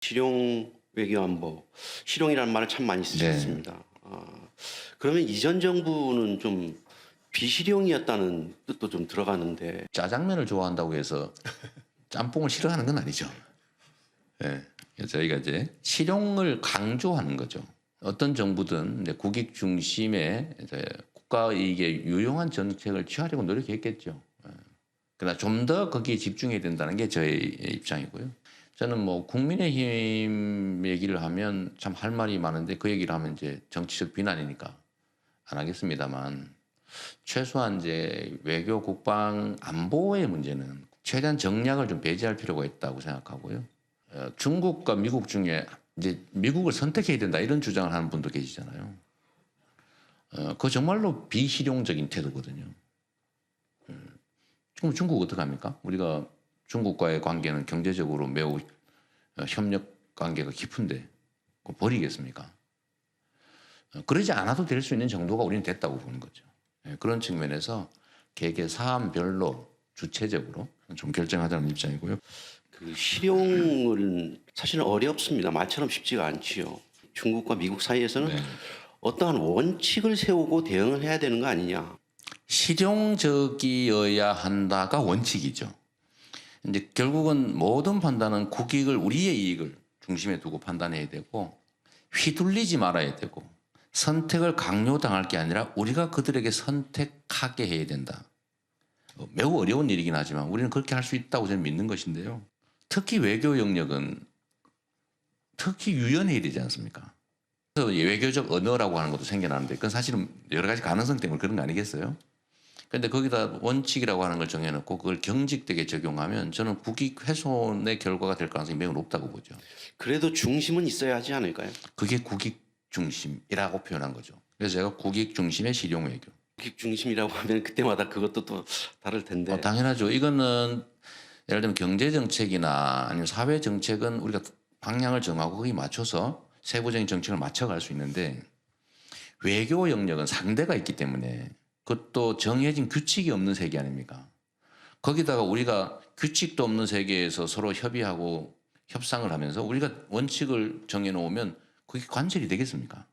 실용 외교안보, 실용이라는 말을 참 많이 쓰셨습니다. 그러면 이전 정부는 좀 비실용이었다는 뜻도 좀 들어가는데 짜장면을 좋아한다고 해서 짬뽕을 싫어하는 건 아니죠. 예. 저희가 이제 실용을 강조하는 거죠. 어떤 정부든 이제 국익 중심의 이제 국가 이익에 유용한 정책을 취하려고 노력했겠죠. 예. 그러나 좀 더 거기에 집중해야 된다는 게 저의 입장이고요. 저는 뭐 국민의힘 얘기를 하면 참 할 말이 많은데 그 얘기를 하면 이제 정치적 비난이니까 안 하겠습니다만 최소한 이제 외교, 국방, 안보의 문제는 최대한 정략을 좀 배제할 필요가 있다고 생각하고요. 중국과 미국 중에 이제 미국을 선택해야 된다 이런 주장을 하는 분도 계시잖아요. 그거 정말로 비실용적인 태도거든요. 그럼 중국 어떻게 합니까? 우리가 중국과의 관계는 경제적으로 매우 협력 관계가 깊은데 그거 버리겠습니까? 그러지 않아도 될 수 있는 정도가 우리는 됐다고 보는 거죠. 그런 측면에서 개개 사안별로 주체적으로 좀 결정하자는 입장이고요. 그 실용은 사실은 어렵습니다. 말처럼 쉽지가 않지요. 중국과 미국 사이에서는 네. 어떠한 원칙을 세우고 대응을 해야 되는 거 아니냐. 실용적이어야 한다가 원칙이죠. 이제 결국은 모든 판단은 국익을 우리의 이익을 중심에 두고 판단해야 되고 휘둘리지 말아야 되고 선택을 강요당할 게 아니라 우리가 그들에게 선택하게 해야 된다. 매우 어려운 일이긴 하지만 우리는 그렇게 할 수 있다고 저는 믿는 것인데요. 특히 외교 영역은 특히 유연해야 되지 않습니까? 그래서 외교적 언어라고 하는 것도 생겨나는데 그건 사실은 여러 가지 가능성 때문에 그런 거 아니겠어요? 그런데 거기다 원칙이라고 하는 걸 정해놓고 그걸 경직되게 적용하면 저는 국익 훼손의 결과가 될 가능성이 매우 높다고 보죠. 그래도 중심은 있어야 하지 않을까요? 그게 국익 중심이라고 표현한 거죠. 그래서 제가 국익 중심의 실용 외교. 국익 중심이라고 하면 그때마다 그것도 또 다를 텐데. 당연하죠. 이거는 예를 들면 경제 정책이나 아니면 사회 정책은 우리가 방향을 정하고 거기에 맞춰서 세부적인 정책을 맞춰갈 수 있는데 외교 영역은 상대가 있기 때문에 그것도 정해진 규칙이 없는 세계 아닙니까? 거기다가 우리가 규칙도 없는 세계에서 서로 협의하고 협상을 하면서 우리가 원칙을 정해놓으면 그게 관철이 되겠습니까?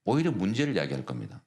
오히려 문제를 야기할 겁니다.